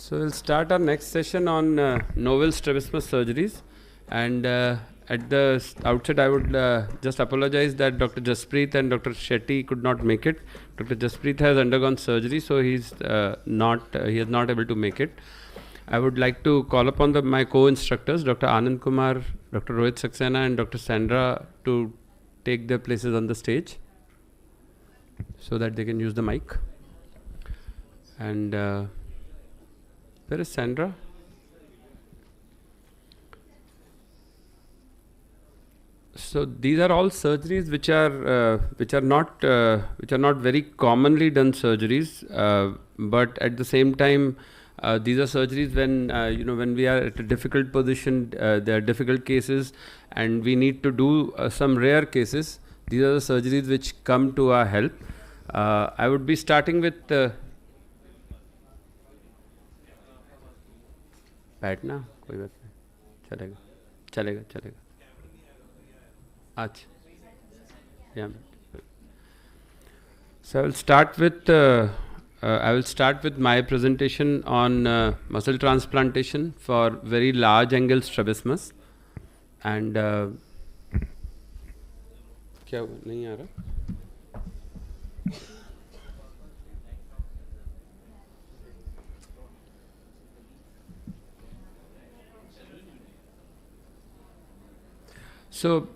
So we'll start our next session on novel strabismus surgeries, and at the outset I would just apologize that Dr. Jaspreet and Dr. Shetty could not make it. Dr. Jaspreet has undergone surgery, so he is not able to make it. I would like to call upon my co-instructors, Dr. Anand Kumar, Dr. Rohit Saxena and Dr. Sandra, to take their places on the stage so that they can use the mic. And where is Sandra? So these are all surgeries which are not very commonly done surgeries, but at the same time these are surgeries when when we are at a difficult position, there are difficult cases, and we need to do some rare cases. These are the surgeries which come to our help. I would be starting with बैठना कोई बात नहीं चलेगा अच्छा yeah. So I will start with my presentation on muscle transplantation for very large angle strabismus, and क्या नहीं आ रहा. So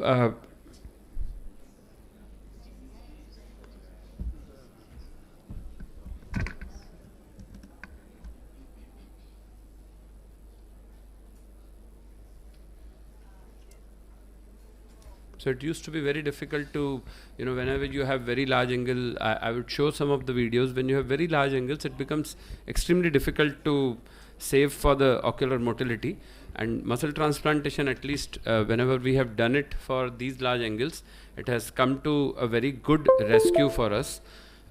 so it used to be very difficult to, whenever you have very large angle, I would show some of the videos. When you have very large angles, it becomes extremely difficult to save for the ocular motility. And muscle transplantation, at least whenever we have done it for these large angles, it has come to a very good rescue for us.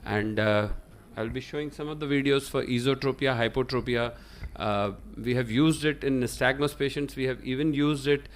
And I'll be showing some of the videos for esotropia, hypotropia. We have used it in nystagmus patients. We have even used it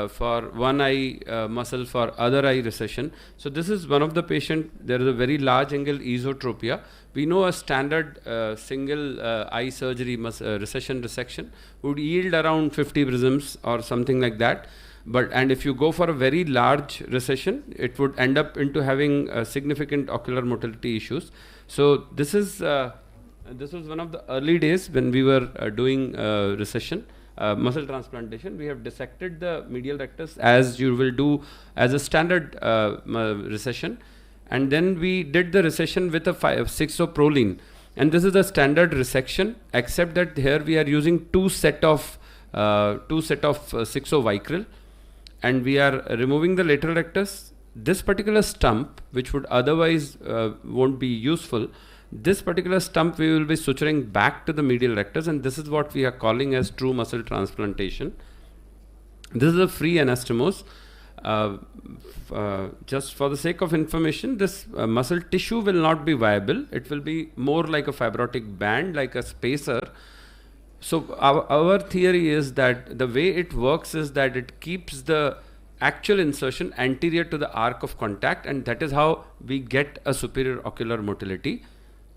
for one eye muscle for other eye recession. So this is one of the patient. There is a very large angle esotropia. We know a standard single eye surgery recession resection would yield around 50 prisms or something like that. And if you go for a very large recession, it would end up into having significant ocular motility issues. So this was one of the early days when we were doing recession, muscle transplantation. We have dissected the medial rectus as you will do as a standard recession. And then we did the recession with a 6-proline. And this is a standard resection, except that here we are using two set of 6-vicryl. And we are removing the lateral rectus. This particular stump, which would otherwise won't be useful, this particular stump we will be suturing back to the medial rectus, and this is what we are calling as true muscle transplantation. This is a free anastomose. Just for the sake of information, this muscle tissue will not be viable. It will be more like a fibrotic band, like a spacer. So our theory is that the way it works is that it keeps the actual insertion anterior to the arc of contact, and that is how we get a superior ocular motility.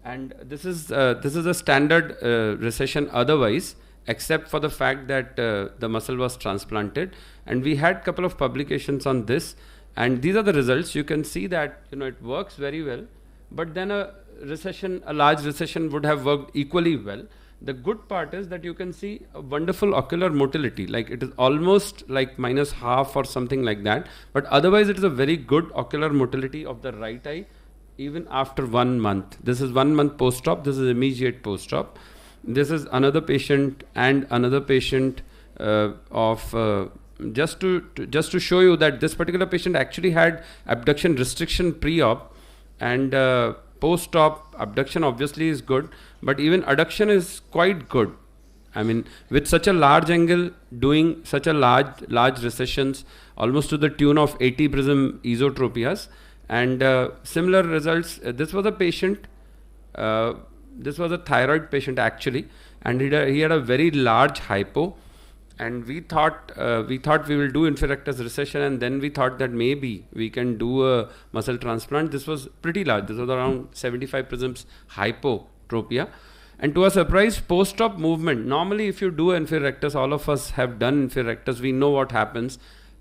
And this is a standard recession otherwise, except for the fact that the muscle was transplanted. And we had a couple of publications on this, and these are the results. You can see that it works very well, but then a large recession would have worked equally well. The good part is that you can see a wonderful ocular motility, like it is almost like -half or something like that, but otherwise it is a very good ocular motility of the right eye even after 1 month. This is 1 month post-op, this is immediate post-op. This is another patient and another patient just to show you that this particular patient actually had abduction restriction pre-op, and post-op abduction obviously is good, but even adduction is quite good. I mean, with such a large angle, doing such a large recessions, almost to the tune of 80 prism esotropias, and similar results. This was a patient, this was a thyroid patient actually, and he had a very large hypo, and we thought we will do infrarectus recession, and then we thought that maybe we can do a muscle transplant. This was pretty large. This was around 75 prisms hypotropia, And to our surprise, post-op movement, normally if you do inferior rectus, all of us have done inferior rectus, we know what happens.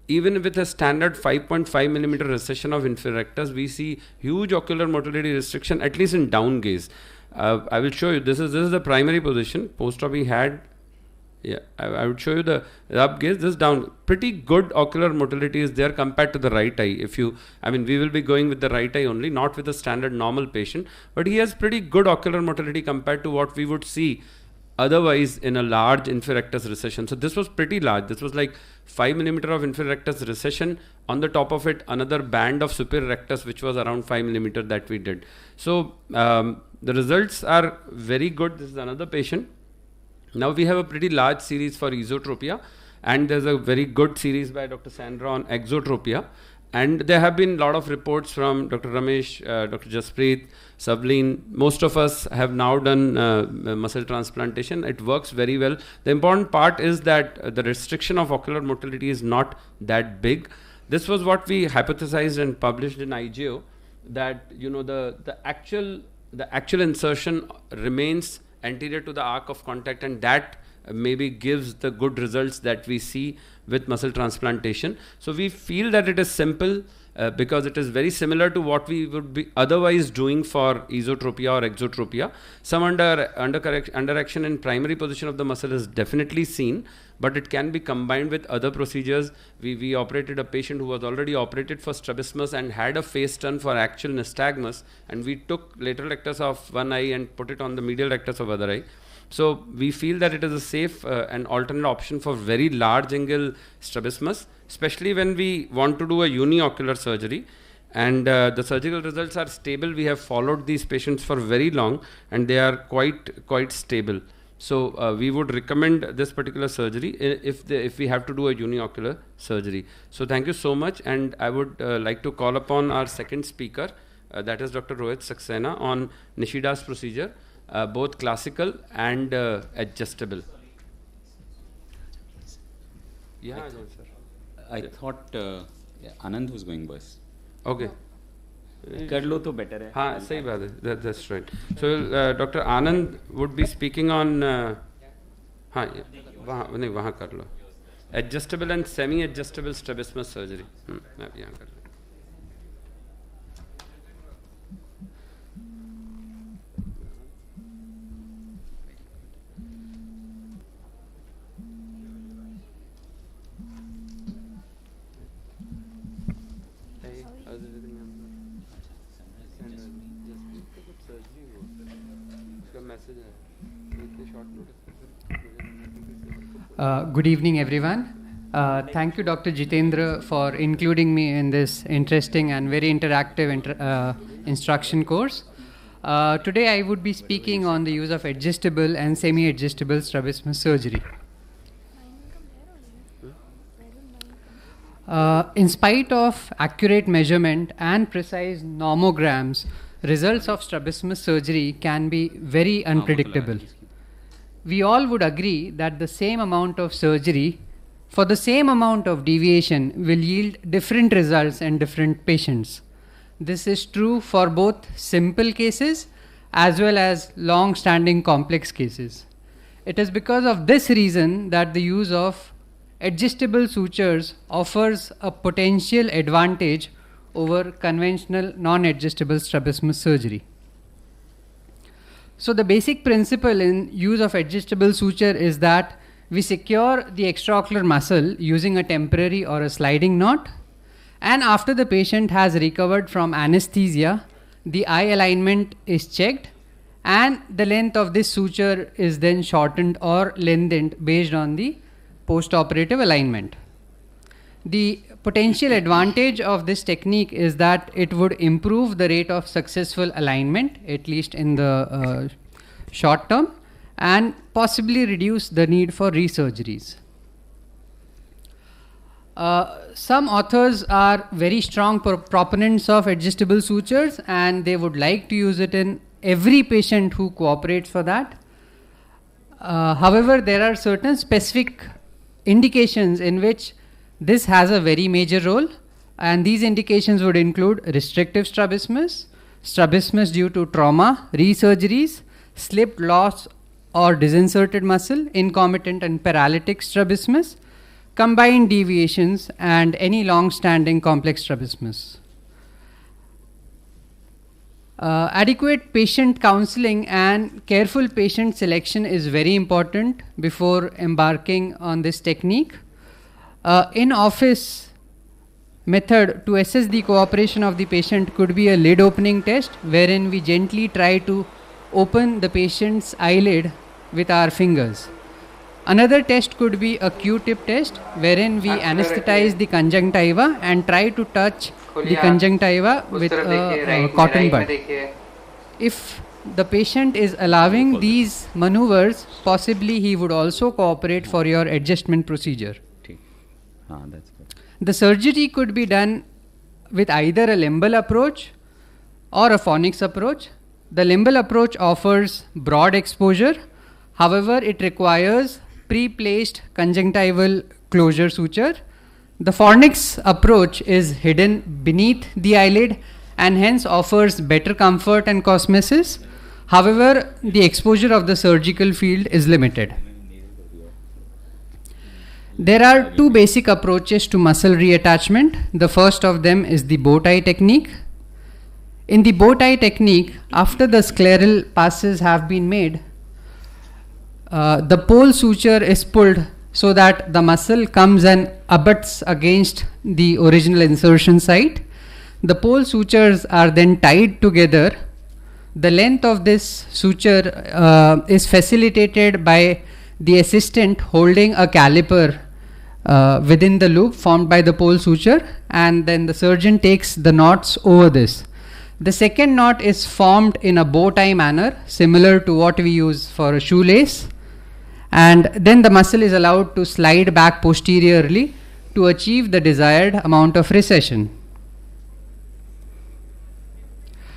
Even with a standard 5.5 millimeter recession of inferior rectus, we see huge ocular motility restriction, at least in down gaze. I will show you, this is the primary position. Post-op we had, yeah, I would show you the up gaze, this down. Pretty good ocular motility is there compared to the right eye. If you, I mean, we will be going with the right eye only, not with a standard normal patient, but he has pretty good ocular motility compared to what we would see otherwise in a large inferior rectus recession. So this was pretty large. This was like 5 millimeter of inferior rectus recession. On the top of it, another band of superior rectus, which was around 5 millimeter that we did. So the results are very good. This is another patient. Now we have a pretty large series for esotropia, and there's a very good series by Dr. Sandra on exotropia. And there have been a lot of reports from Dr. Ramesh, Dr. Jaspreet, Sableen. Most of us have now done muscle transplantation. It works very well. The important part is that the restriction of ocular motility is not that big. This was what we hypothesized and published in IGO, that the actual insertion remains anterior to the arc of contact, and that maybe gives the good results that we see with muscle transplantation. So we feel that it is simple because it is very similar to what we would be otherwise doing for esotropia or exotropia. Some underaction in primary position of the muscle is definitely seen, but it can be combined with other procedures. We operated a patient who was already operated for strabismus and had a face turn for actual nystagmus, and we took lateral rectus of one eye and put it on the medial rectus of other eye. So we feel that it is a safe and alternate option for very large angle strabismus, especially when we want to do a uniocular surgery. And the surgical results are stable. We have followed these patients for very long, and they are quite stable. So we would recommend this particular surgery if we have to do a uniocular surgery. So thank you so much, and I would like to call upon our second speaker, that is Dr. Rohit Saxena, on Nishida's procedure, both classical and adjustable. Yeah, sir. I thought Anand was going first. Okay. कर लो तो better है. हाँ, सही बात है. That's right. So Dr. Anand would be speaking on. हाँ, वहाँ कर लो. Adjustable and semi-adjustable strabismus surgery. मैं भी यहाँ कर लूँ. Good evening, everyone. Thank you, Dr. Jitendra, for including me in this interesting and very interactive instruction course. Today, I would be speaking on the use of adjustable and semi-adjustable strabismus surgery. In spite of accurate measurement and precise normograms, results of strabismus surgery can be very unpredictable. We all would agree that the same amount of surgery for the same amount of deviation will yield different results in different patients. This is true for both simple cases as well as long-standing complex cases. It is because of this reason that the use of adjustable sutures offers a potential advantage over conventional non-adjustable strabismus surgery. So the basic principle in use of adjustable suture is that we secure the extraocular muscle using a temporary or a sliding knot, and after the patient has recovered from anesthesia, the eye alignment is checked and the length of this suture is then shortened or lengthened based on the post-operative alignment. The potential advantage of this technique is that it would improve the rate of successful alignment, at least in the short term, and possibly reduce the need for resurgeries. Some authors are very strong proponents of adjustable sutures, and they would like to use it in every patient who cooperates for that. However, there are certain specific indications in which this has a very major role, and these indications would include restrictive strabismus, strabismus due to trauma, resurgeries, slipped, lost or disinserted muscle, concomitant and paralytic strabismus, combined deviations, and any long-standing complex strabismus. Adequate patient counseling and careful patient selection is very important before embarking on this technique. In-office method to assess the cooperation of the patient could be a lid opening test, wherein we gently try to open the patient's eyelid with our fingers. Another test could be a Q-tip test, wherein we anesthetize the conjunctiva and try to touch the conjunctiva with a cotton bud. If the patient is allowing these maneuvers, possibly he would also cooperate for your adjustment procedure. That's good. The surgery could be done with either a limbal approach or a phonics approach. The limbal approach offers broad exposure. However, it requires pre-placed conjunctival closure suture. The phonics approach is hidden beneath the eyelid and hence offers better comfort and cosmesis. However, the exposure of the surgical field is limited. There are two basic approaches to muscle reattachment. The first of them is the bow tie technique. In the bow tie technique, after the scleral passes have been made, the pole suture is pulled so that the muscle comes and abuts against the original insertion site. The pole sutures are then tied together. The length of this suture is facilitated by the assistant holding a caliper within the loop formed by the pole suture, and then the surgeon takes the knots over this. The second knot is formed in a bow tie manner, similar to what we use for a shoelace, and then the muscle is allowed to slide back posteriorly to achieve the desired amount of recession.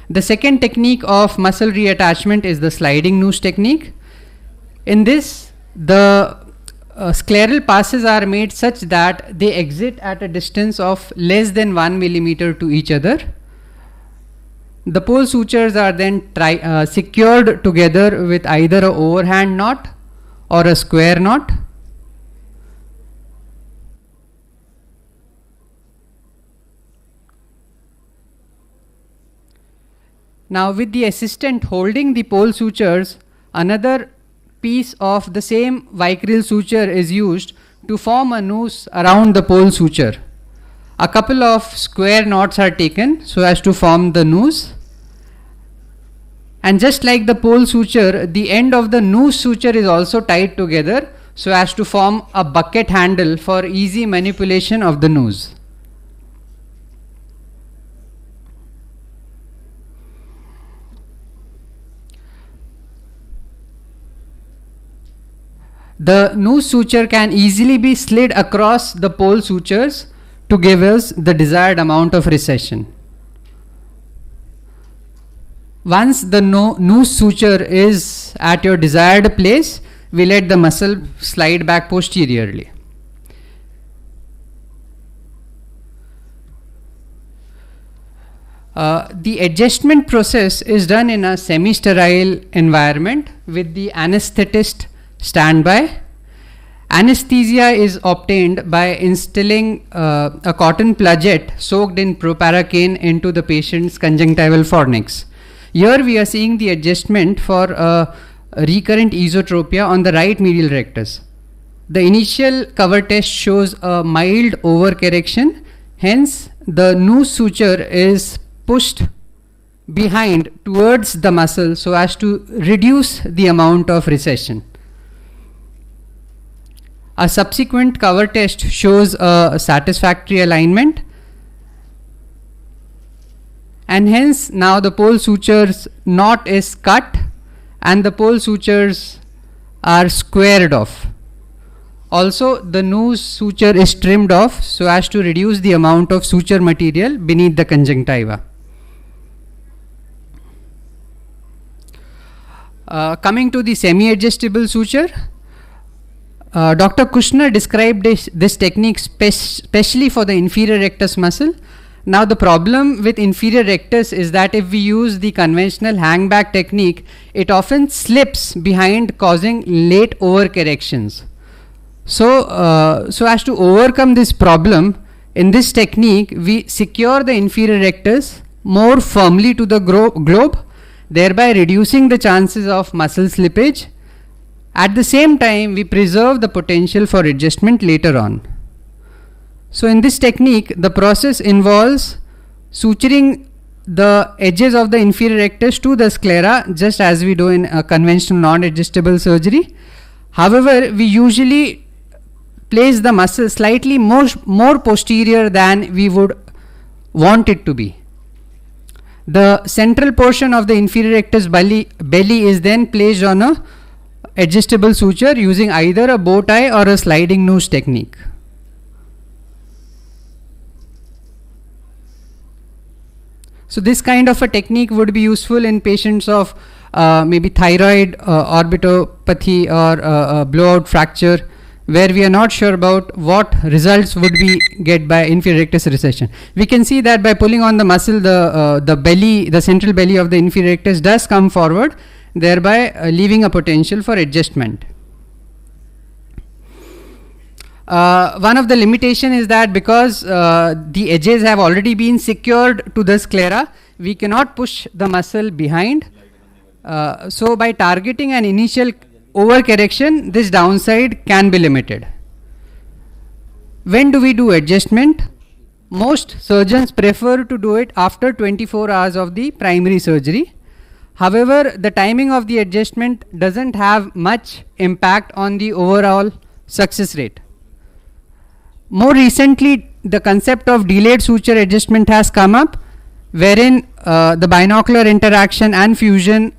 The second technique of muscle reattachment is the sliding noose technique. In this, the scleral passes are made such that they exit at a distance of less than 1 millimeter to each other. The pole sutures are then secured together with either a overhand knot or a square knot. Now, with the assistant holding the pole sutures, another piece of the same vicryl suture is used to form a noose around the pole suture. A couple of square knots are taken so as to form the noose. And just like the pole suture, the end of the noose suture is also tied together so as to form a bucket handle for easy manipulation of the noose. The noose suture can easily be slid across the pole sutures to give us the desired amount of recession. Once the noose suture is at your desired place, we let the muscle slide back posteriorly. The adjustment process is done in a semi-sterile environment with the anesthetist standby. Anesthesia is obtained by instilling a cotton plugette soaked in proparacaine into the patient's conjunctival fornix. Here we are seeing the adjustment for recurrent esotropia on the right medial rectus. The initial cover test shows a mild overcorrection, hence the noose suture is pushed behind towards the muscle so as to reduce the amount of recession. A subsequent cover test shows a satisfactory alignment, and hence now the pole sutures knot is cut and the pole sutures are squared off. Also, the noose suture is trimmed off so as to reduce the amount of suture material beneath the conjunctiva. Coming to the semi-adjustable suture, Dr. Kushner described this technique specially for the inferior rectus muscle. Now the problem with inferior rectus is that if we use the conventional hangback technique, it often slips behind, causing late overcorrections. So, so as to overcome this problem, in this technique, we secure the inferior rectus more firmly to the globe, thereby reducing the chances of muscle slippage. At the same time, we preserve the potential for adjustment later on. So in this technique, the process involves suturing the edges of the inferior rectus to the sclera, just as we do in a conventional non-adjustable surgery. However, we usually place the muscle slightly more posterior than we would want it to be. The central portion of the inferior rectus belly is then placed on a adjustable suture using either a bow tie or a sliding noose technique. So this kind of a technique would be useful in patients of maybe thyroid orbitopathy or blowout fracture, where we are not sure about what results would we get by inferior rectus recession. We can see that by pulling on the muscle, the central belly of the inferior rectus does come forward, thereby leaving a potential for adjustment. One of the limitation is that because the edges have already been secured to the sclera, we cannot push the muscle behind. So by targeting an initial overcorrection, this downside can be limited. When do we do adjustment? Most surgeons prefer to do it after 24 hours of the primary surgery. However, the timing of the adjustment doesn't have much impact on the overall success rate. More recently, the concept of delayed suture adjustment has come up, wherein the binocular interaction and fusion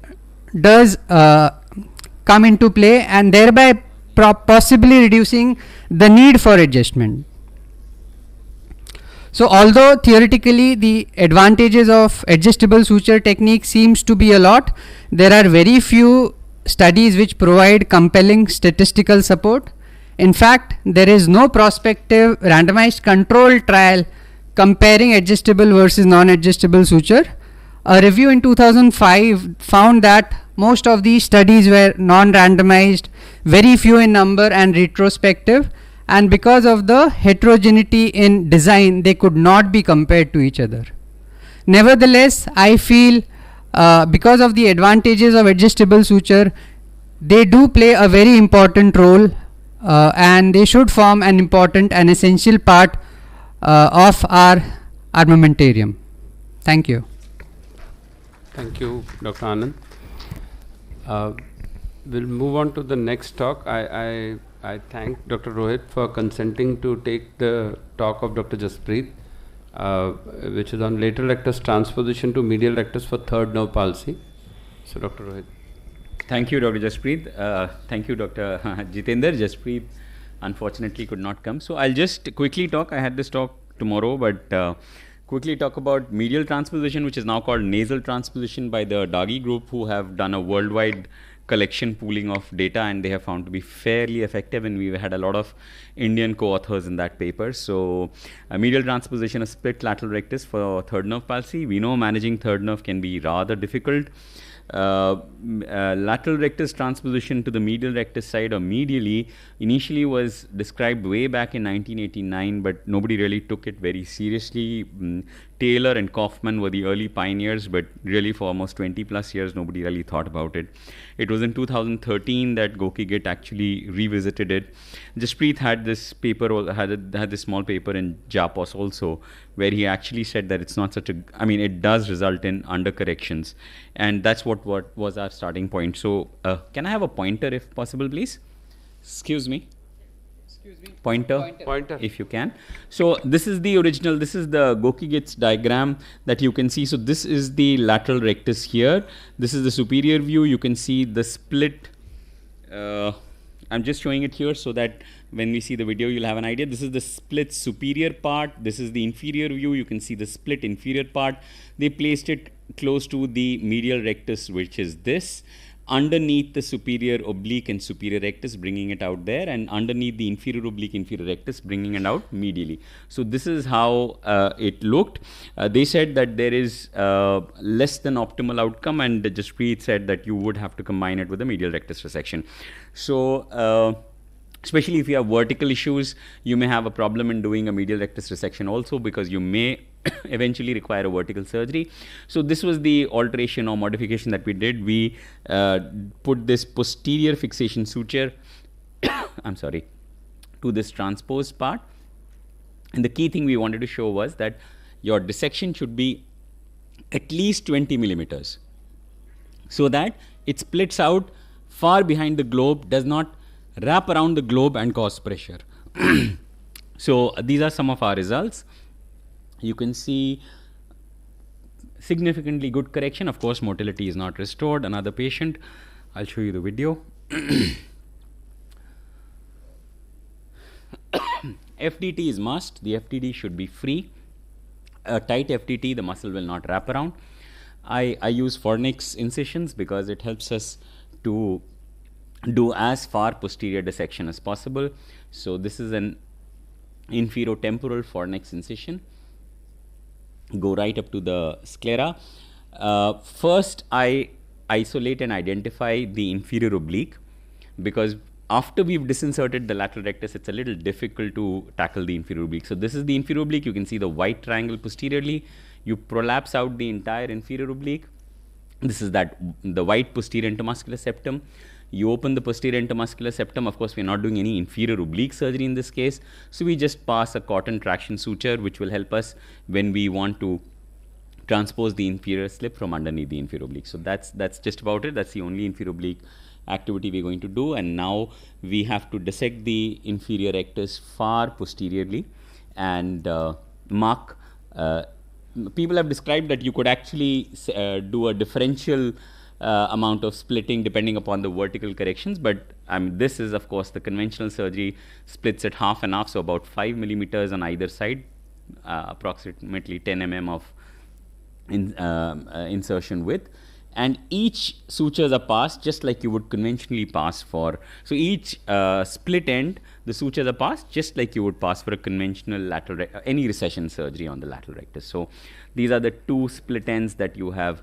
does come into play, and thereby possibly reducing the need for adjustment. So although theoretically the advantages of adjustable suture technique seems to be a lot, there are very few studies which provide compelling statistical support. In fact, there is no prospective randomized controlled trial comparing adjustable versus non-adjustable suture. A review in 2005 found that most of these studies were non-randomized, very few in number and retrospective, and because of the heterogeneity in design, they could not be compared to each other. Nevertheless, I feel because of the advantages of adjustable suture, they do play a very important role, and they should form an important and essential part of our armamentarium. Thank you. Thank you, Dr. Anand. We'll move on to the next talk. I thank Dr. Rohit for consenting to take the talk of Dr. Jaspreet, which is on lateral rectus transposition to medial rectus for third nerve palsy. So, Dr. Rohit. Thank you, Dr. Jaspreet. Thank you, Dr. Jitendra. Jaspreet unfortunately could not come. So I'll just quickly talk. I had this talk tomorrow, but quickly talk about medial transposition, which is now called nasal transposition by the Dagi group, who have done a worldwide collection pooling of data, and they have found to be fairly effective, and we've had a lot of Indian co-authors in that paper. So medial transposition of split lateral rectus for third nerve palsy. We know managing third nerve can be rather difficult. Lateral rectus transposition to the medial rectus side or medially initially was described way back in 1989, but nobody really took it very seriously. Taylor and Kaufman were the early pioneers, but really for almost 20 plus years nobody really thought about it. It was in 2013 that Gokigit actually revisited it. Jaspreet had this paper, had this small paper in JAPOS also, where he actually said that it's not such a, I mean, it does result in undercorrections, and that's what was our starting point. So can I have a pointer if possible, please? Excuse me. Pointer, if you can. So this is the original, this is the Gokigit's diagram that you can see. So this is the lateral rectus here. This is the superior view. You can see the split. I'm just showing it here so that when we see the video, you'll have an idea. This is the split superior part. This is the inferior view. You can see the split inferior part. They placed it close to the medial rectus, which is this. underneath the superior oblique and superior rectus, bringing it out there, and underneath the inferior oblique, inferior rectus, bringing it out medially. So this is how it looked. They said that there is less than optimal outcome, and Jaspreet said that you would have to combine it with a medial rectus resection. So especially if you have vertical issues, you may have a problem in doing a medial rectus resection also, because you may eventually require a vertical surgery. So this was the alteration or modification that we did. We put this posterior fixation suture I'm sorry, to this transposed part. And the key thing we wanted to show was that your dissection should be at least 20 millimeters, so that it splits out far behind the globe, does not wrap around the globe and cause pressure. So these are some of our results. You can see significantly good correction. Of course, motility is not restored. Another patient, I'll show you the video. FDT is must. The FDT should be free. A tight FDT, the muscle will not wrap around. I use fornix incisions because it helps us to do as far posterior dissection as possible. So this is an inferotemporal fornix incision. Go right up to the sclera. First, I isolate and identify the inferior oblique, because after we've disinserted the lateral rectus, it's a little difficult to tackle the inferior oblique. So this is the inferior oblique. You can see the white triangle posteriorly. You prolapse out the entire inferior oblique. This is the white posterior intermuscular septum. You open the posterior intermuscular septum. Of course, we're not doing any inferior oblique surgery in this case. So we just pass a cotton traction suture, which will help us when we want to transpose the inferior slip from underneath the inferior oblique. So that's just about it. That's the only inferior oblique activity we're going to do. And now we have to dissect the inferior rectus far posteriorly and mark. People have described that you could actually do a differential amount of splitting depending upon the vertical corrections, but this is of course the conventional surgery splits it half and half, so about 5 millimeters on either side, approximately 10 mm of insertion width, and each sutures are passed just like you would conventionally pass for. So each split end, the sutures are passed just like you would pass for a conventional lateral any recession surgery on the lateral rectus. So these are the two split ends that you have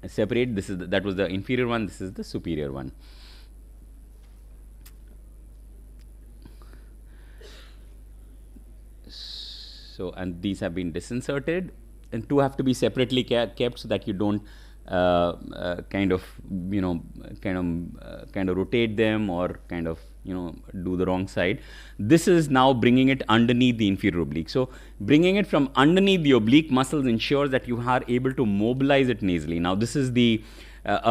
separate. This is that was the inferior one. This is the superior one. So, and these have been disinserted, and two have to be separately kept so that you don't kind of rotate them or kind of do the wrong side. This is now bringing it underneath the inferior oblique. So bringing it from underneath the oblique muscles ensures that you are able to mobilize it nasally. Now this is the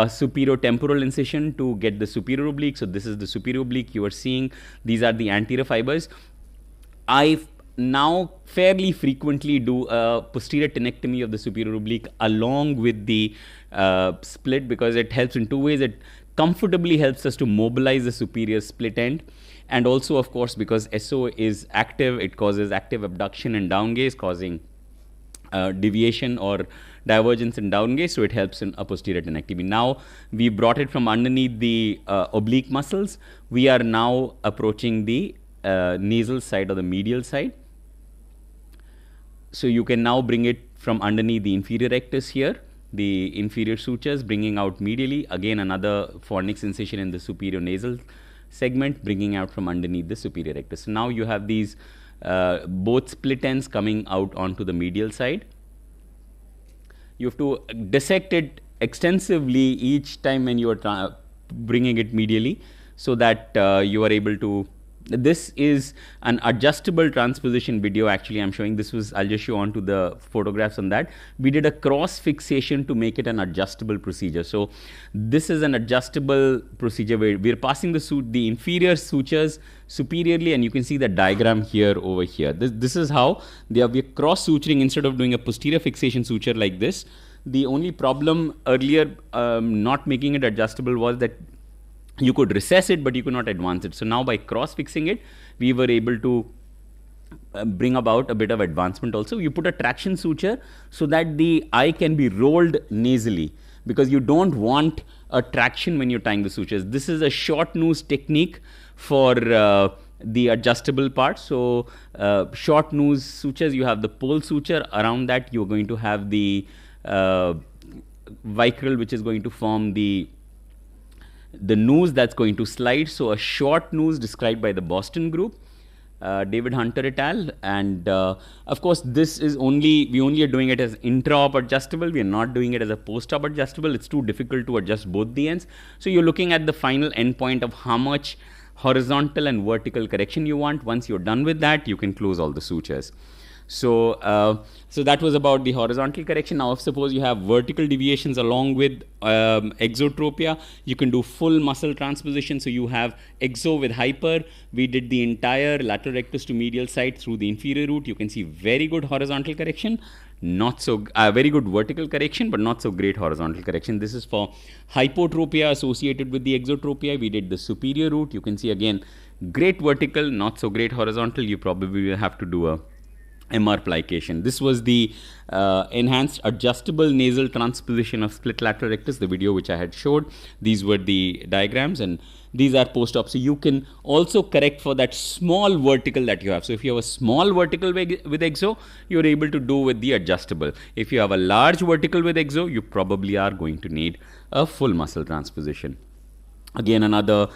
superior temporal incision to get the superior oblique. So this is the superior oblique you are seeing. These are the anterior fibers. I now fairly frequently do a posterior tenectomy of the superior oblique along with the split, because it helps in two ways. It comfortably helps us to mobilize the superior split end, and also of course because SO is active, it causes active abduction and downgaze, causing deviation or divergence in downgaze, so it helps in a posterior tenectomy. Now we brought it from underneath the oblique muscles. We are now approaching the nasal side or the medial side. So you can now bring it from underneath the inferior rectus here, the inferior sutures bringing out medially. Again, another fornix incision in the superior nasal segment, bringing out from underneath the superior rectus. So now you have these both split ends coming out onto the medial side. You have to dissect it extensively each time when you are bringing it medially, so that you are able to. This is an adjustable transposition video. Actually, I'm showing this was, I'll just show on to the photographs on that. We did a cross fixation to make it an adjustable procedure. So this is an adjustable procedure where we're passing the inferior sutures superiorly, and you can see the diagram here over here. This is how we're cross suturing instead of doing a posterior fixation suture like this. The only problem earlier not making it adjustable was that you could recess it, but you could not advance it. So now by cross-fixing it, we were able to bring about a bit of advancement also. You put a traction suture so that the eye can be rolled nasally, because you don't want a traction when you're tying the sutures. This is a short noose technique for the adjustable part. So short noose sutures, you have the pole suture. Around that, you're going to have the vicryl, which is going to form the noose that's going to slide. So a short noose described by the Boston group, David Hunter et al. And of course, this is we only are doing it as intra-op adjustable. We are not doing it as a post-op adjustable. It's too difficult to adjust both the ends. So you're looking at the final endpoint of how much horizontal and vertical correction you want. Once you're done with that, you can close all the sutures. So, so that was about the horizontal correction. Now, if suppose you have vertical deviations along with exotropia, you can do full muscle transposition. So you have exo with hyper. We did the entire lateral rectus to medial side through the inferior root. You can see very good horizontal correction, not so very good vertical correction, but not so great horizontal correction. This is for hypotropia associated with the exotropia. We did the superior root. You can see again great vertical, not so great horizontal. You probably will have to do a MR plication. This was the enhanced adjustable nasal transposition of split lateral rectus, the video which I had showed. These were the diagrams, and these are post-op. So you can also correct for that small vertical that you have. So if you have a small vertical with exo, you're able to do with the adjustable. If you have a large vertical with exo, you probably are going to need a full muscle transposition. Again, another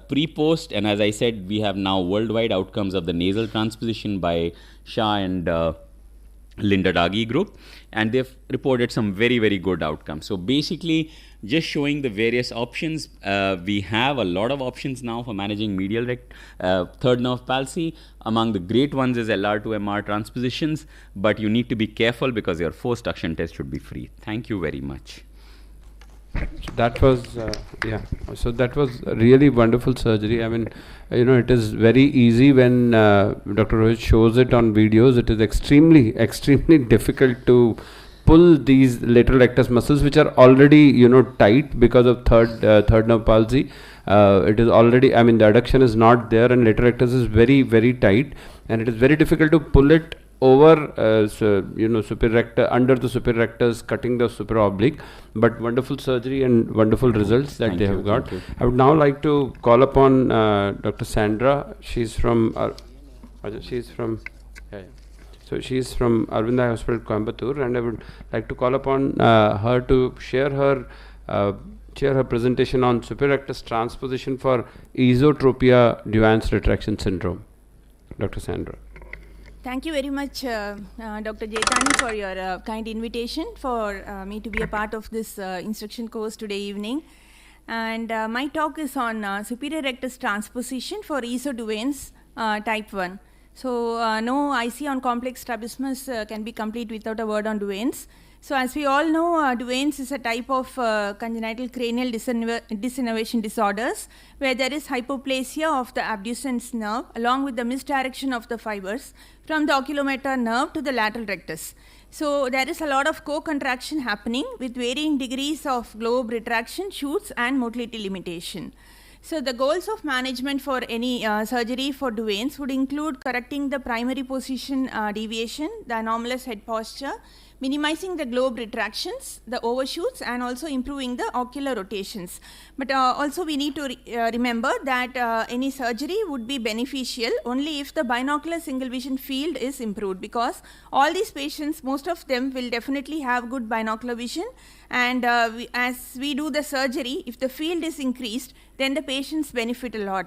pre-post, and as I said, we have now worldwide outcomes of the nasal transposition by Shah and Linda Dagi group, and they've reported some very, very good outcomes. So basically, just showing the various options. We have a lot of options now for managing medial third nerve palsy. Among the great ones is LR2-MR transpositions, but you need to be careful because your forced suction test should be free. Thank you very much. That was so that was a really wonderful surgery. I mean, it is very easy when Dr. Rohit shows it on videos. It is extremely difficult to pull these lateral rectus muscles, which are already tight because of third nerve palsy. It is already, I mean, the adduction is not there, and lateral rectus is very, very tight, and it is very difficult to pull it over superior rectus, under the superior rectus, cutting the superior oblique. But wonderful surgery and wonderful results that they have got. I would now like to call upon Dr. Sandra. She's from she's from Arvind Hospital, Coimbatore, and I would like to call upon her to share her presentation on superior rectus transposition for esotropia Duane's retraction syndrome. Dr. Sandra. Thank you very much, Dr. Jethani, for your kind invitation for me to be a part of this instruction course today evening. And my talk is on superior rectus transposition for ESO-Duane's type 1. So no IC on complex strabismus can be complete without a word on Duane's. So as we all know, Duane's is a type of congenital cranial disinnervation disorders where there is hypoplasia of the abducens nerve along with the misdirection of the fibers from the oculomotor nerve to the lateral rectus. So there is a lot of co-contraction happening with varying degrees of globe retraction, shoots and motility limitation. So the goals of management for any surgery for Duane's would include correcting the primary position deviation, the anomalous head posture, minimizing the globe retractions, the overshoots, and also improving the ocular rotations. But also we need to remember that any surgery would be beneficial only if the binocular single vision field is improved, because all these patients, most of them will definitely have good binocular vision, and as we do the surgery, if the field is increased, then the patients benefit a lot.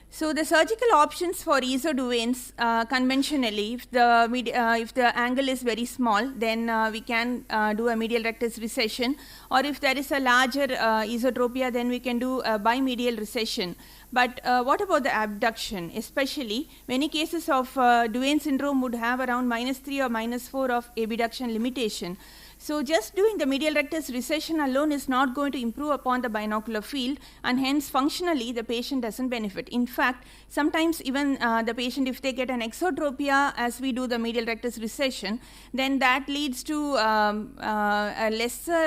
So the surgical options for ESO-Duane's conventionally, if the angle is very small, then we can do a medial rectus recession, or if there is a larger esotropia, then we can do a bimedial recession. But what about the abduction? Especially many cases of Duane syndrome would have around -3 or -4 of abduction limitation. So just doing the medial rectus recession alone is not going to improve upon the binocular field, and hence functionally the patient doesn't benefit. In fact, sometimes even the patient, if they get an exotropia as we do the medial rectus recession, then that leads to a lesser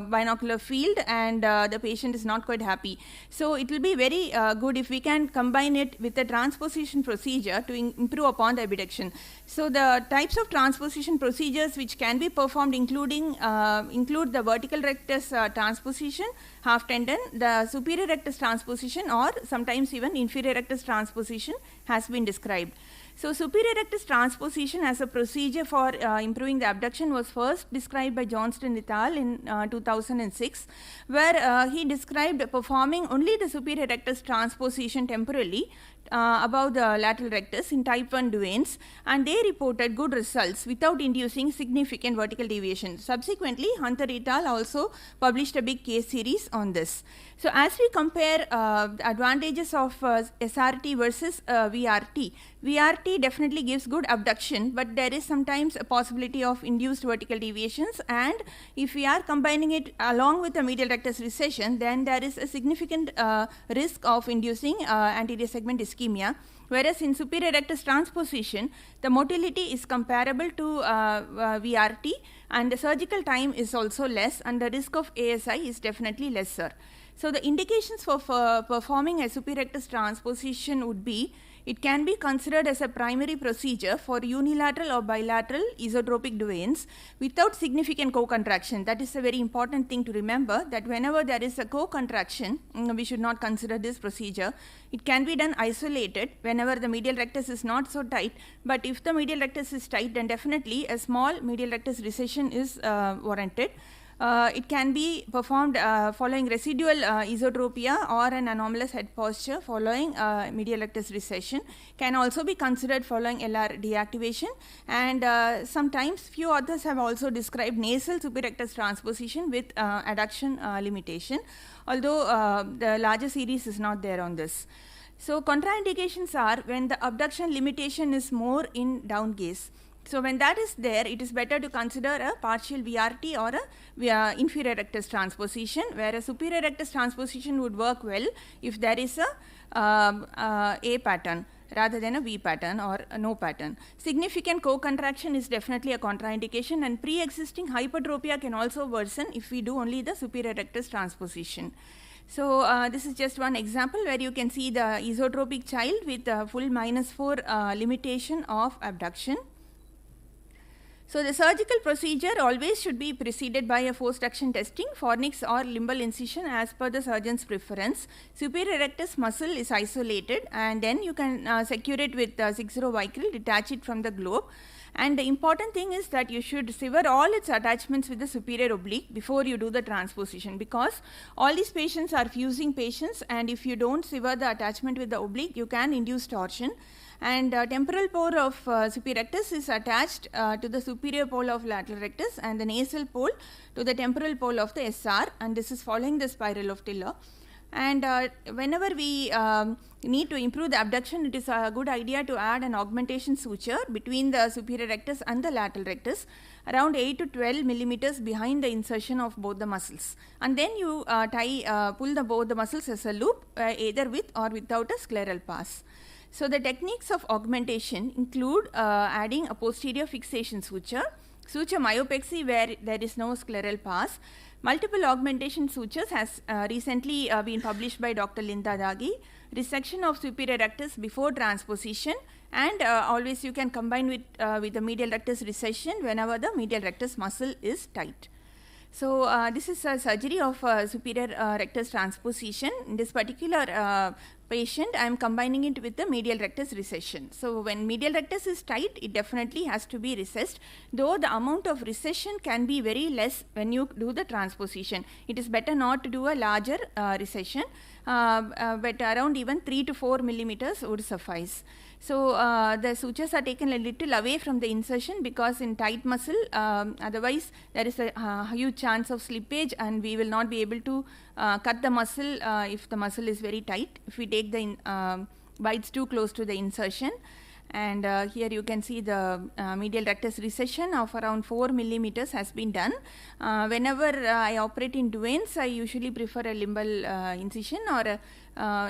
binocular field, and the patient is not quite happy. So it will be very good if we can combine it with the transposition procedure to improve upon the abduction. So the types of transposition procedures which can be performed, including include the vertical rectus transposition, half tendon, the superior rectus transposition, or sometimes even inferior rectus transposition has been described. So superior rectus transposition as a procedure for improving the abduction was first described by Johnston et al. In 2006, where he described performing only the superior rectus transposition temporarily above the lateral rectus in type 1 Duane's, and they reported good results without inducing significant vertical deviation. Subsequently, Hunter et al. Also published a big case series on this. So as we compare the advantages of SRT versus VRT, VRT definitely gives good abduction, but there is sometimes a possibility of induced vertical deviations, and if we are combining it along with the medial rectus recession, then there is a significant risk of inducing anterior segment ischemia. Whereas in superior rectus transposition, the motility is comparable to VRT, and the surgical time is also less, and the risk of ASI is definitely lesser. So the indications for performing a superior rectus transposition would be, it can be considered as a primary procedure for unilateral or bilateral isotropic Duane's without significant co-contraction. That is a very important thing to remember, that whenever there is a co-contraction, we should not consider this procedure. It can be done isolated whenever the medial rectus is not so tight, but if the medial rectus is tight, then definitely a small medial rectus recession is warranted. It can be performed following residual esotropia or an anomalous head posture following medial rectus recession. Can also be considered following LR deactivation, and sometimes few authors have also described nasal superior rectus transposition with adduction limitation, although the larger series is not there on this. So contraindications are when the abduction limitation is more in down gaze. So when that is there, it is better to consider a partial VRT or a inferior rectus transposition, where a superior rectus transposition would work well if there is a pattern rather than a V pattern or a no pattern. Significant co-contraction is definitely a contraindication, and pre-existing hypertropia can also worsen if we do only the superior rectus transposition. So this is just one example where you can see the esotropic child with full -4 limitation of abduction. So the surgical procedure always should be preceded by a forced action testing, fornix or limbal incision as per the surgeon's preference. Superior rectus muscle is isolated, and then you can secure it with 6-0 vicryl, detach it from the globe. And the important thing is that you should sever all its attachments with the superior oblique before you do the transposition, because all these patients are fusing patients, and if you don't sever the attachment with the oblique, you can induce torsion. And temporal pole of superior rectus is attached to the superior pole of lateral rectus, and the nasal pole to the temporal pole of the SR, and this is following the spiral of Tiller. And whenever we need to improve the abduction, it is a good idea to add an augmentation suture between the superior rectus and the lateral rectus around 8 to 12 millimeters behind the insertion of both the muscles, and then you pull both the muscles as a loop, either with or without a scleral pass. So the techniques of augmentation include adding a posterior fixation suture, suture myopexy where there is no scleral pass. Multiple augmentation sutures has recently been published by Dr. Linda Dagi, resection of superior rectus before transposition, and always you can combine with the medial rectus recession whenever the medial rectus muscle is tight. So this is a surgery of superior rectus transposition. In this particular patient, I am combining it with the medial rectus recession. So when medial rectus is tight, it definitely has to be recessed, though the amount of recession can be very less when you do the transposition. It is better not to do a larger recession, but around even 3 to 4 millimeters would suffice. So the sutures are taken a little away from the insertion, because in tight muscle, otherwise there is a huge chance of slippage, and we will not be able to cut the muscle if the muscle is very tight, if we take the bites too close to the insertion. And here you can see the medial rectus recession of around 4 millimeters has been done. Whenever I operate in Duane's, I usually prefer a limbal incision or a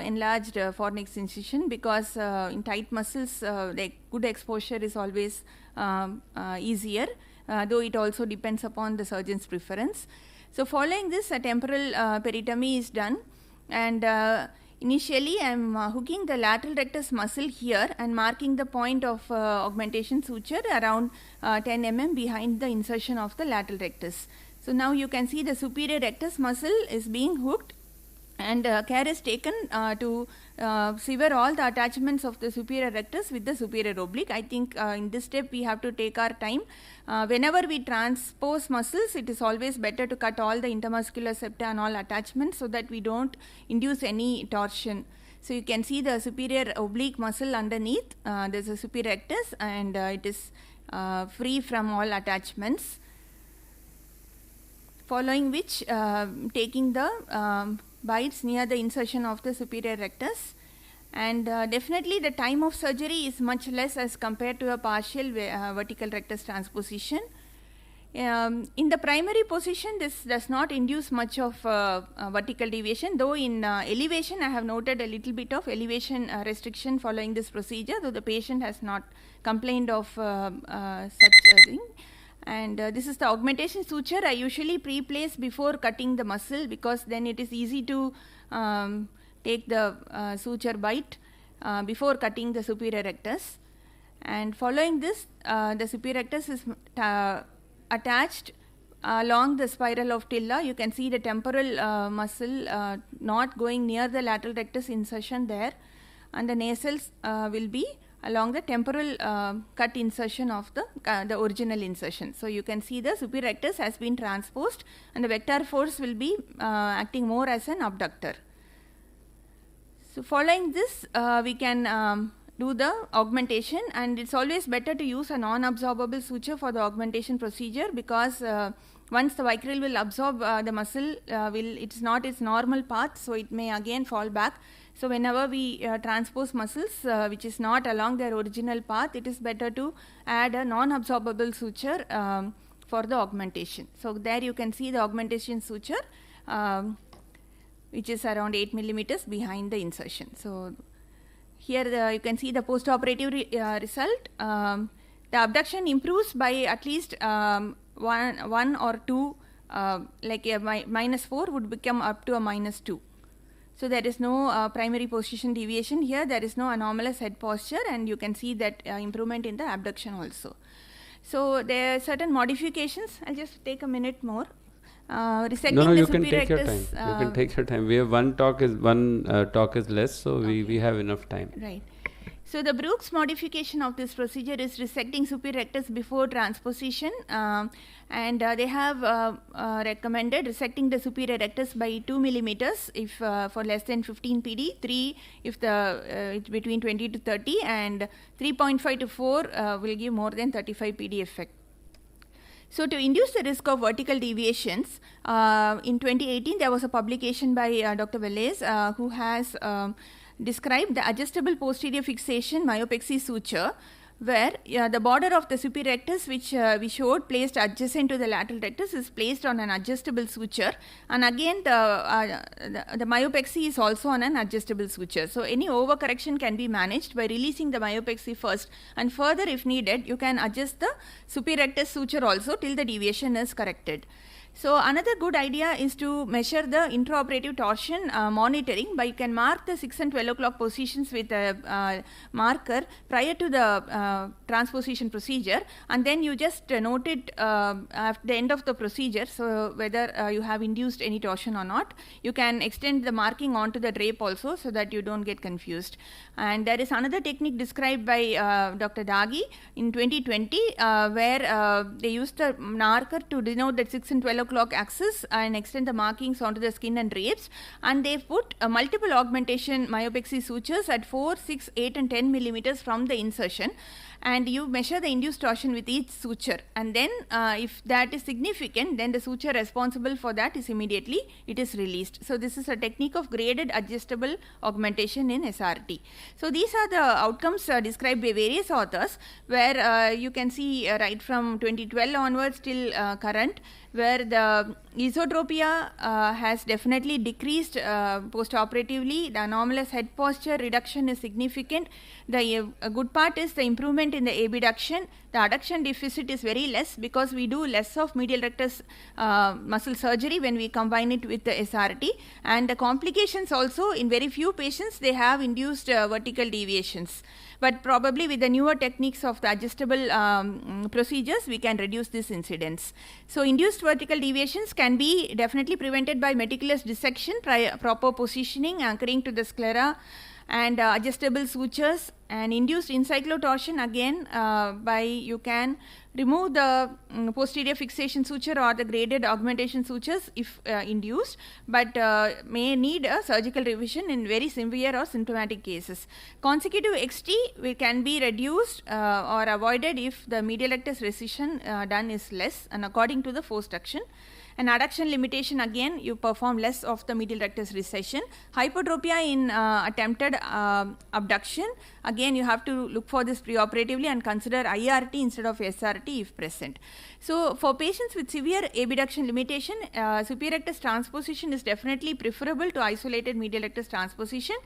enlarged fornix incision, because in tight muscles the good exposure is always easier, though it also depends upon the surgeon's preference. So following this, a temporal peritomy is done, and Initially, I am hooking the lateral rectus muscle here and marking the point of augmentation suture around 10 mm behind the insertion of the lateral rectus. So now you can see the superior rectus muscle is being hooked, and care is taken to sever all the attachments of the superior rectus with the superior oblique. I think in this step we have to take our time. Whenever we transpose muscles, it is always better to cut all the intermuscular septa and all attachments so that we don't induce any torsion. So you can see the superior oblique muscle underneath. There is a superior rectus, and it is free from all attachments. Following which, taking the bites near the insertion of the superior rectus, and definitely the time of surgery is much less as compared to a partial vertical rectus transposition. In the primary position, this does not induce much of vertical deviation, though in elevation I have noted a little bit of elevation restriction following this procedure, though the patient has not complained of such a thing. And this is the augmentation suture I usually pre-place before cutting the muscle, because then it is easy to take the suture bite before cutting the superior rectus. And following this, the superior rectus is attached along the spiral of tilla. You can see the temporal muscle not going near the lateral rectus insertion there, and the nasals will be along the temporal cut insertion of the original insertion. So you can see the superior rectus has been transposed, and the vector force will be acting more as an abductor. So following this, we can do the augmentation, and it's always better to use a non-absorbable suture for the augmentation procedure, because once the vicryl will absorb the muscle, it's not its normal path, so it may again fall back. So whenever we transpose muscles which is not along their original path, it is better to add a non-absorbable suture for the augmentation. So there you can see the augmentation suture which is around 8 millimeters behind the insertion. So here you can see the post-operative result. The abduction improves by at least 1 or 2, like a -4 would become up to a -2. So there is no primary position deviation here, there is no anomalous head posture, and you can see that improvement in the abduction also. So there are certain modifications. I'll just take a minute more. Resecting you the can superior take your rectus, time. You can take your time. We have one talk is less, so we have enough time. Right. So the Brooks modification of this procedure is resecting superior rectus before transposition, and they have recommended resecting the superior rectus by 2 millimeters if for less than 15 PD, 3 if it's between 20 to 30, and 3.5 to 4 will give more than 35 PD effect. So to induce the risk of vertical deviations, in 2018 there was a publication by Dr. Velez who has described the adjustable posterior fixation myopexy suture, where the border of the superior rectus, which we showed placed adjacent to the lateral rectus, is placed on an adjustable suture, and again the myopexy is also on an adjustable suture. So any overcorrection can be managed by releasing the myopexy first, and further if needed you can adjust the superior rectus suture also till the deviation is corrected. So another good idea is to measure the intraoperative torsion monitoring by you can mark the 6 and 12 o'clock positions with a marker prior to the transposition procedure, and then you just note it at the end of the procedure, so whether you have induced any torsion or not. You can extend the marking onto the drape also so that you don't get confused. And there is another technique described by Dr. Dagi in 2020 where they used the marker to denote that 6 and 12 o'clock axis and extend the markings onto the skin and drapes, and they put multiple augmentation myopexy sutures at 4, 6, 8 and 10 millimeters from the insertion, and you measure the induced torsion with each suture, and then if that is significant, then the suture responsible for that is immediately released. So this is a technique of graded adjustable augmentation in SRT. So these are the outcomes described by various authors, where you can see right from 2012 onwards till current, where the esotropia has definitely decreased post-operatively. The anomalous head posture reduction is significant. The good part is the improvement in the abduction, the adduction deficit is very less because we do less of medial rectus muscle surgery when we combine it with the SRT, and the complications also in very few patients they have induced vertical deviations. But probably with the newer techniques of the adjustable procedures, we can reduce this incidence. So induced vertical deviations can be definitely prevented by meticulous dissection, proper positioning, anchoring to the sclera, and adjustable sutures, and induced encyclotorsion again by you can remove the posterior fixation suture or the graded augmentation sutures if induced, but may need a surgical revision in very severe or symptomatic cases. Consecutive XT can be reduced or avoided if the medial rectus recession done is less and according to the forced action. An adduction limitation, again you perform less of the medial rectus recession. Hypertropia in attempted abduction, again you have to look for this preoperatively and consider IRT instead of SRT if present. So for patients with severe abduction limitation, superior rectus transposition is definitely preferable to isolated medial rectus transposition,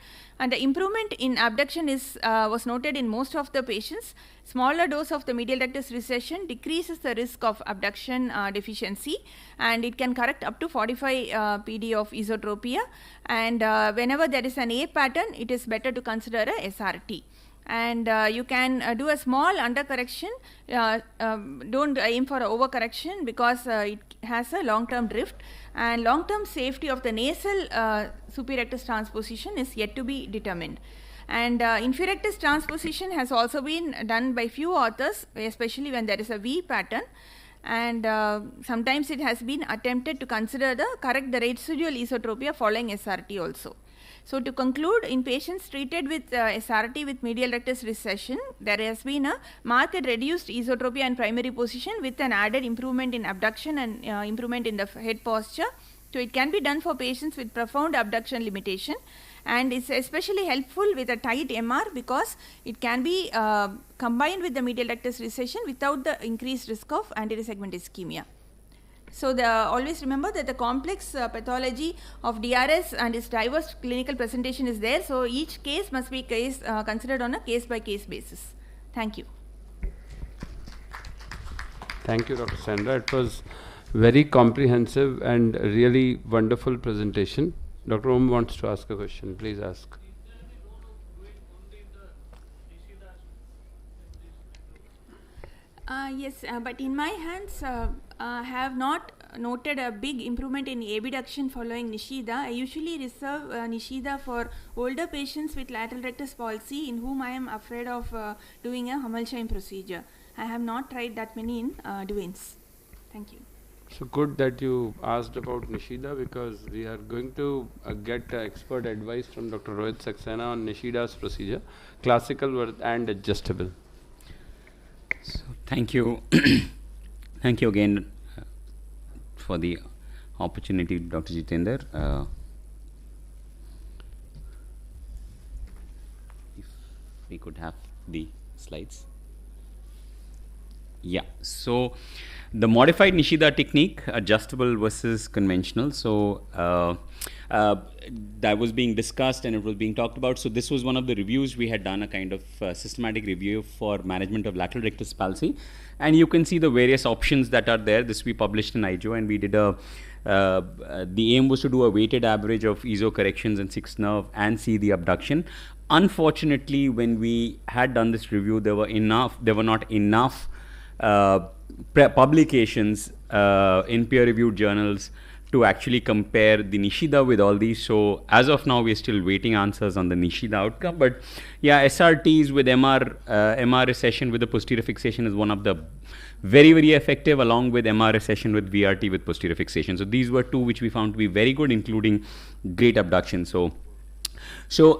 and the improvement in abduction is was noted in most of the patients. Smaller dose of the medial rectus recession decreases the risk of abduction deficiency, and it can correct up to 45 PD of esotropia, and whenever there is an A pattern, it is better to consider a SRT. And you can do a small undercorrection, don't aim for overcorrection because it has a long-term drift, and long-term safety of the nasal superior rectus transposition is yet to be determined. And inferior rectus transposition has also been done by few authors, especially when there is a V pattern, and sometimes it has been attempted to consider the correct the residual esotropia following SRT also. So to conclude, in patients treated with SRT with medial rectus recession, there has been a marked reduced esotropia and primary position with an added improvement in abduction and improvement in the head posture. So it can be done for patients with profound abduction limitation, and it's especially helpful with a tight MR because it can be combined with the medial rectus recession without the increased risk of anterior segment ischemia. So always remember that the complex pathology of DRS and its diverse clinical presentation is there. So each case must be considered on a case-by-case basis. Thank you. Thank you, Dr. Sandra. It was very comprehensive and really wonderful presentation. Dr. Om wants to ask a question. Please ask. Yes, but in my hands, I have not noted a big improvement in abduction following Nishida. I usually reserve Nishida for older patients with lateral rectus palsy in whom I am afraid of doing a Hammersheim procedure. I have not tried that many in Duane's. Thank you. So good that you asked about Nishida, because we are going to get expert advice from Dr. Rohit Saxena on Nishida's procedure, classical and adjustable. So thank you. Thank you again for the opportunity, Dr. Jitendra. If we could have the slides. Yeah, so the modified Nishida technique, adjustable versus conventional. So that was being discussed and it was being talked about. So this was one of the reviews. We had done a kind of systematic review for management of lateral rectus palsy, and you can see the various options that are there. This we published in IJO, and we did the aim was to do a weighted average of ESO corrections and sixth nerve and see the abduction. Unfortunately, when we had done this review, there were not enough publications in peer-reviewed journals to actually compare the Nishida with all these. So as of now, we're still waiting answers on the Nishida outcome. But yeah, SRTs with MR recession with the posterior fixation is one of the very, very effective, along with MR recession with VRT with posterior fixation. So these were two which we found to be very good, including great abduction. So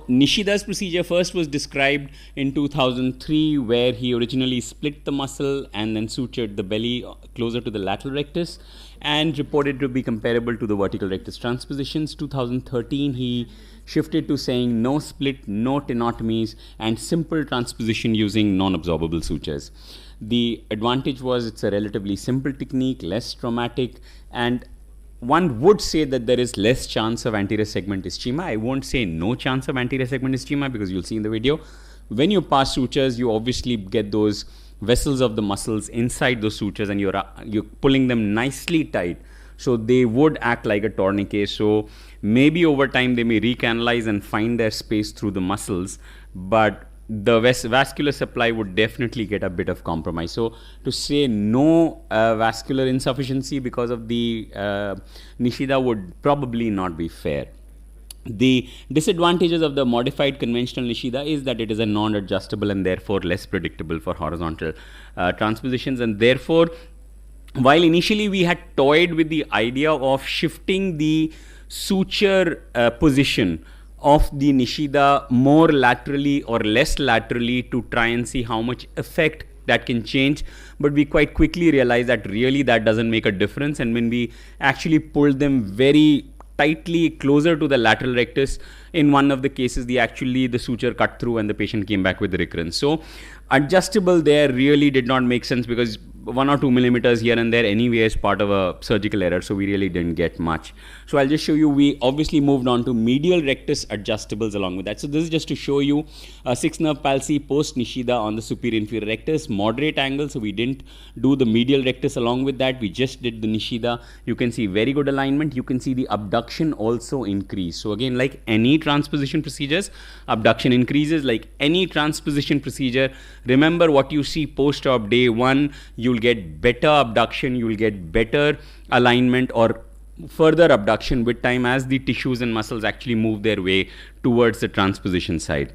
Nishida's procedure first was described in 2003, where he originally split the muscle and then sutured the belly closer to the lateral rectus, and reported to be comparable to the vertical rectus transpositions. 2013, he shifted to saying no split, no tenotomies, and simple transposition using non-absorbable sutures. The advantage was it's a relatively simple technique, less traumatic, and one would say that there is less chance of anterior segment ischemia. I won't say no chance of anterior segment ischemia, because you'll see in the video, when you pass sutures, you obviously get those vessels of the muscles inside those sutures, and you're pulling them nicely tight. So they would act like a tourniquet. So maybe over time they may recanalize and find their space through the muscles, but the vascular supply would definitely get a bit of compromise. So to say no vascular insufficiency because of the Nishida would probably not be fair. The disadvantages of the modified conventional Nishida is that it is a non-adjustable and therefore less predictable for horizontal transpositions, and therefore while initially we had toyed with the idea of shifting the suture position of the Nishida more laterally or less laterally to try and see how much effect that can change, but we quite quickly realized that really that doesn't make a difference, and when we actually pulled them very tightly closer to the lateral rectus, in one of the cases the suture cut through and the patient came back with recurrence. So adjustable there really did not make sense, because 1 or 2 millimeters here and there anyway is part of a surgical error, so we really didn't get much. So I'll just show you, we obviously moved on to medial rectus adjustables along with that. So this is just to show you a 6 nerve palsy post Nishida on the superior inferior rectus, moderate angle, so we didn't do the medial rectus along with that, we just did the Nishida. You can see very good alignment, you can see the abduction also increase. So again, like any transposition procedures, abduction increases. Like any transposition procedure, remember what you see post-op day 1, you'll get better abduction, you'll get better alignment or further abduction with time as the tissues and muscles actually move their way towards the transposition side.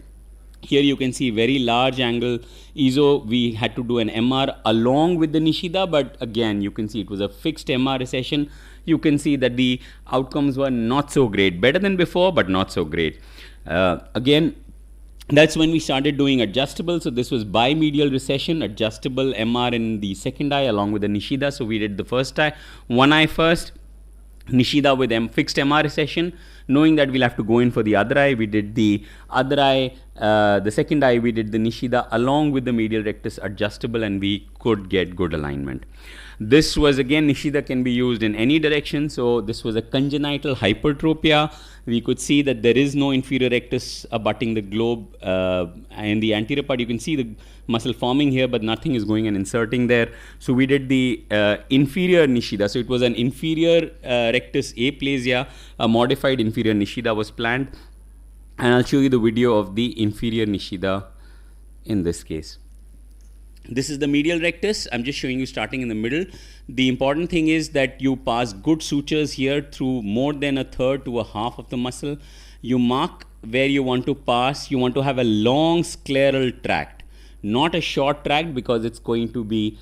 Here you can see very large angle ESO. We had to do an MR along with the Nishida, but again you can see it was a fixed MR recession. You can see that the outcomes were not so great, better than before but not so great. Again, that's when we started doing adjustable. So this was bimedial recession, adjustable MR in the second eye along with the Nishida. So we did the first eye, one eye first, Nishida with fixed MR recession. Knowing that we'll have to go in for the other eye, we did the other eye, the second eye we did the Nishida along with the medial rectus adjustable, and we could get good alignment. This was again, Nishida can be used in any direction. So this was a congenital hypertropia. We could see that there is no inferior rectus abutting the globe in the anterior part. You can see the muscle forming here, but nothing is going and inserting there. So we did the inferior Nishida. So it was an inferior rectus aplasia, a modified inferior Nishida was planned. And I'll show you the video of the inferior Nishida in this case. This is the medial rectus. I'm just showing you starting in the middle. The important thing is that you pass good sutures here through more than a third to a half of the muscle. You mark where you want to pass. You want to have a long scleral tract, not a short tract, because it's going to be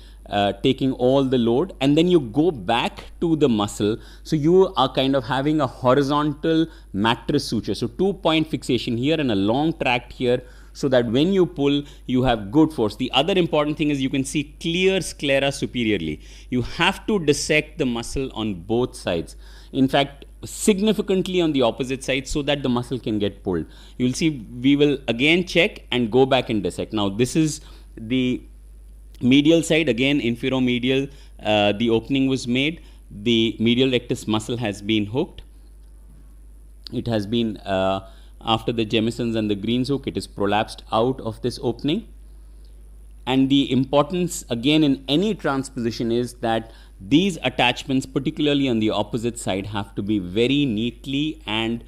taking all the load, and then you go back to the muscle. So you are kind of having a horizontal mattress suture. So 2-point fixation here and a long tract here, so that when you pull, you have good force. The other important thing is you can see clear sclera superiorly. You have to dissect the muscle on both sides. In fact, significantly on the opposite side, so that the muscle can get pulled. You'll see we will again check and go back and dissect. Now this is the medial side, again infero-medial, the opening was made. The medial rectus muscle has been hooked. It has been after the Jemisin's and the Green's hook, it is prolapsed out of this opening. And the importance again in any transposition is that these attachments, particularly on the opposite side, have to be very neatly and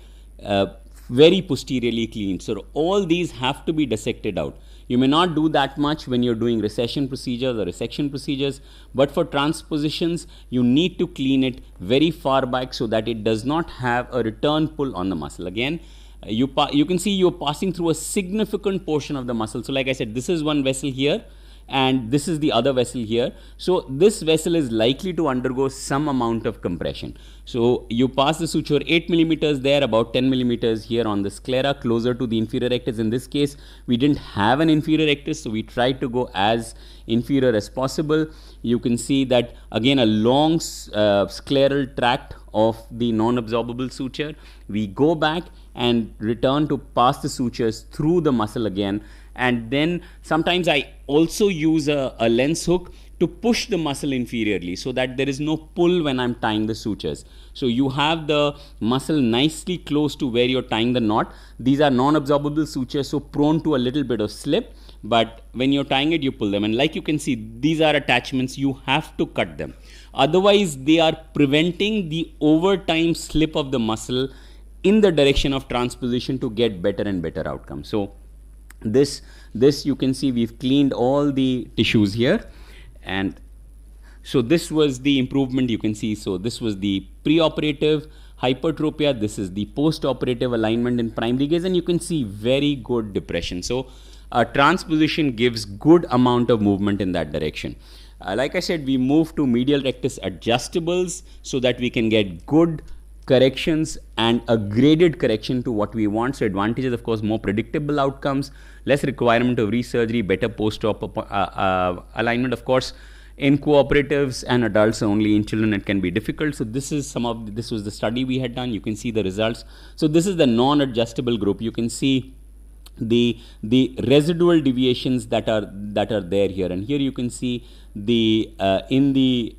very posteriorly cleaned. So all these have to be dissected out. You may not do that much when you're doing recession procedures or resection procedures, but for transpositions, you need to clean it very far back so that it does not have a return pull on the muscle. Again, you can see you're passing through a significant portion of the muscle. So like I said, this is one vessel here and this is the other vessel here. So this vessel is likely to undergo some amount of compression. So you pass the suture 8 millimeters there, about 10 millimeters here on the sclera, closer to the inferior rectus. In this case, we didn't have an inferior rectus, so we tried to go as inferior as possible. You can see that again a long scleral tract of the non-absorbable suture. We go back and return to pass the sutures through the muscle again. And then sometimes I also use a lens hook to push the muscle inferiorly so that there is no pull when I'm tying the sutures. So you have the muscle nicely close to where you're tying the knot. These are non-absorbable sutures, so prone to a little bit of slip, but when you're tying it, you pull them. And like you can see, these are attachments, you have to cut them. Otherwise, they are preventing the overtime slip of the muscle in the direction of transposition to get better and better outcomes. So this you can see we've cleaned all the tissues here, and so this was the improvement you can see. So this was the preoperative hypertropia, this is the post-operative alignment in primary gaze, and you can see very good depression. So transposition gives good amount of movement in that direction. Like I said, we moved to medial rectus adjustables so that we can get good corrections and a graded correction to what we want. So advantages, of course, more predictable outcomes, less requirement of resurgery, better post-op alignment. Of course, in cooperatives and adults only, in children it can be difficult. So this is this was the study we had done. You can see the results. So this is the non-adjustable group. You can see the residual deviations that are there here, and here you can see the in the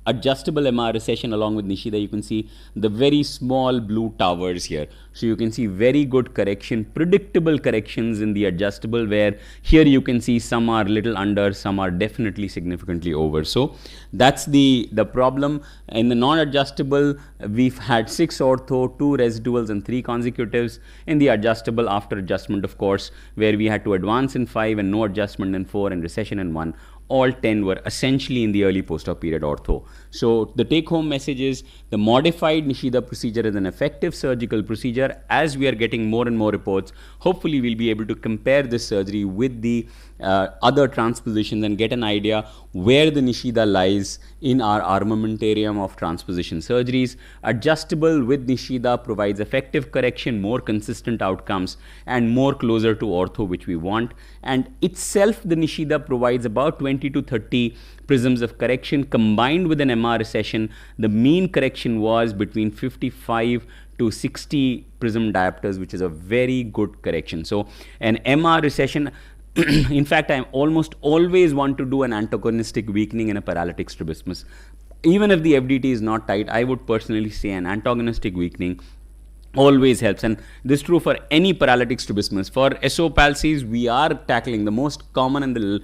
adjustable MR recession along with Nishida, you can see the very small blue towers here. So you can see very good correction, predictable corrections in the adjustable, where here you can see some are little under, some are definitely significantly over. So that's the problem. In the non-adjustable, we've had 6 ortho, 2 residuals and 3 consecutives. In the adjustable, after adjustment, of course, where we had to advance in 5 and no adjustment in 4 and recession in 1, all 10 were essentially in the early post-op period ortho. So the take-home message is the modified Nishida procedure is an effective surgical procedure. As we are getting more and more reports, hopefully we'll be able to compare this surgery with the other transpositions and get an idea where the Nishida lies in our armamentarium of transposition surgeries. Adjustable with Nishida provides effective correction, more consistent outcomes, and more closer to ortho, which we want. And itself, the Nishida provides about 20 to 30 prisms of correction. Combined with an MR recession, the mean correction was between 55 to 60 prism diopters, which is a very good correction. So an MR recession, in fact, I almost always want to do an antagonistic weakening in a paralytic strabismus. Even if the FDT is not tight, I would personally say an antagonistic weakening always helps, and this is true for any paralytic strabismus. For SO palsies, we are tackling the most common and the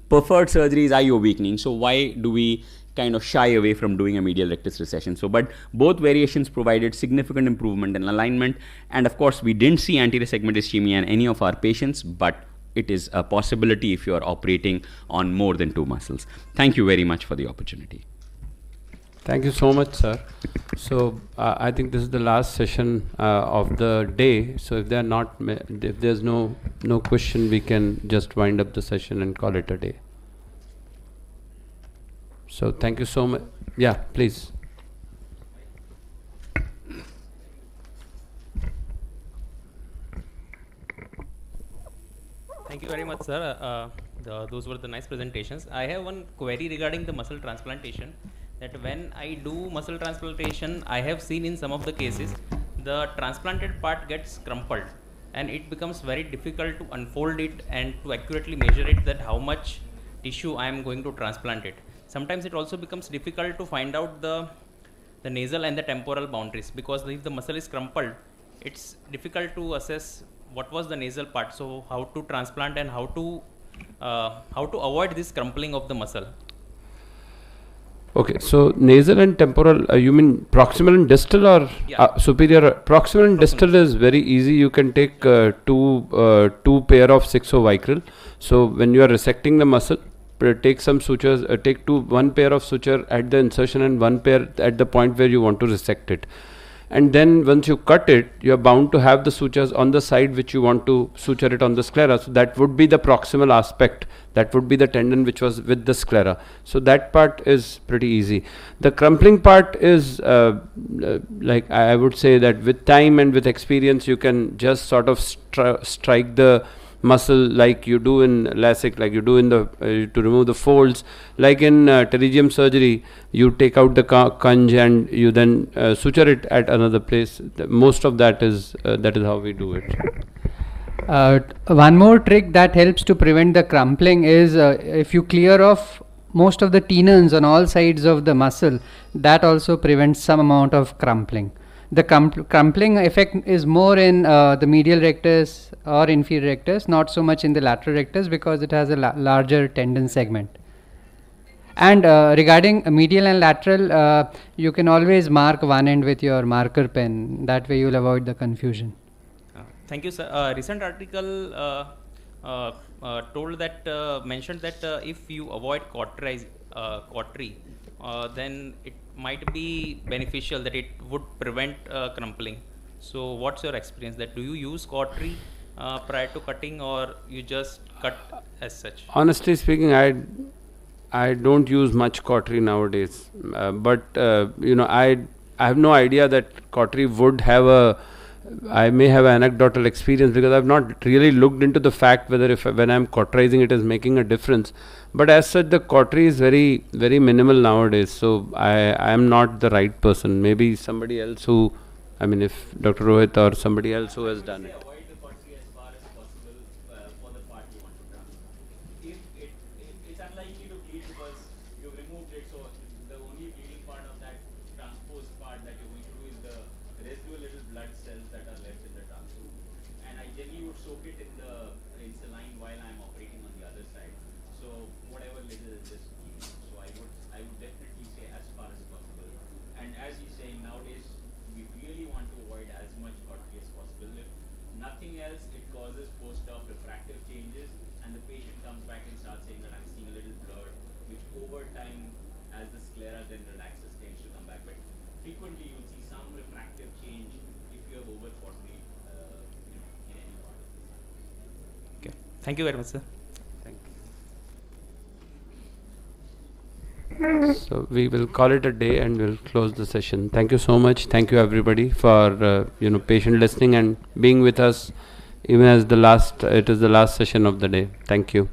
preferred surgery is IO weakening. So why do we kind of shy away from doing a medial rectus recession? So, but both variations provided significant improvement in alignment, and of course, we didn't see anterior segment ischemia in any of our patients, but it is a possibility if you are operating on more than 2 muscles. Thank you very much for the opportunity. Thank you so much, sir. So I think this is the last session of the day. So if if there's no question, we can just wind up the session and call it a day. So thank you so much. Yeah, please. Thank you very much, sir. Those were the nice presentations. I have one query regarding the muscle transplantation. That when I do muscle transplantation, I have seen in some of the cases, the transplanted part gets crumpled, and it becomes very difficult to unfold it and to accurately measure it, that how much tissue I am going to transplant it. Sometimes it also becomes difficult to find out the nasal and the temporal boundaries, because if the muscle is crumpled, it's difficult to assess what was the nasal part. So how to transplant and how to avoid this crumpling of the muscle. Okay, so nasal and temporal, you mean proximal and distal, or superior? Proximal and distal is very easy. You can take two pair of 6/0 vicryl. So when you are resecting the muscle, take some sutures, take one pair of suture at the insertion and one pair at the point where you want to resect it. And then once you cut it, you are bound to have the sutures on the side which you want to suture it on the sclera. So that would be the proximal aspect. That would be the tendon which was with the sclera. So that part is pretty easy. The crumpling part is like I would say that with time and with experience, you can just sort of strike the muscle like you do in LASIK, like you do in the to remove the folds. Like in pterygium surgery, you take out the conj and you then suture it at another place. Most of that is how we do it. One more trick that helps to prevent the crumpling is if you clear off most of the tenons on all sides of the muscle, that also prevents some amount of crumpling. The crumpling effect is more in the medial rectus or inferior rectus, not so much in the lateral rectus because it has a larger tendon segment. And regarding medial and lateral, you can always mark one end with your marker pen. That way you will avoid the confusion. Thank you, sir. Recent article told that mentioned that if you avoid cautery, then it might be beneficial, that it would prevent crumpling. So, what's your experience? That do you use cautery prior to cutting, or you just cut as such? Honestly speaking, I don't use much cautery nowadays, but I have no idea that cautery would have a. I may have an anecdotal experience because I've not really looked into the fact whether when I'm cauterizing it is making a difference. But as such, the cautery is very, very minimal nowadays. So I am not the right person. Maybe somebody else who, I mean, if Dr. Rohit or somebody else who has done it. Avoid the cautery as far as possible for the part you want to transfer. If it's unlikely to bleed because you've removed it, so the only bleeding part of that transposed part that you're going to do is the residual little blood cells that are left in the transposed. And I generally would soak it in saline while I'm operating on the other side. So whatever little is just bleeding. So I would definitely say as far as possible. And as you're saying, nowadays we really want to avoid as much cautery as possible. If nothing else, it causes post-op refractive changes, and the patient comes back and starts saying that I'm seeing a little blur, which over time, as the sclera then relaxes, tends to come back. But frequently, you'll see some refractive change if you have over cautery in any part of this. Okay. Thank you very much, sir. So we will call it a day and we'll close the session. Thank you so much. Thank you everybody for patient listening and being with us, even as it is the last session of the day. Thank you.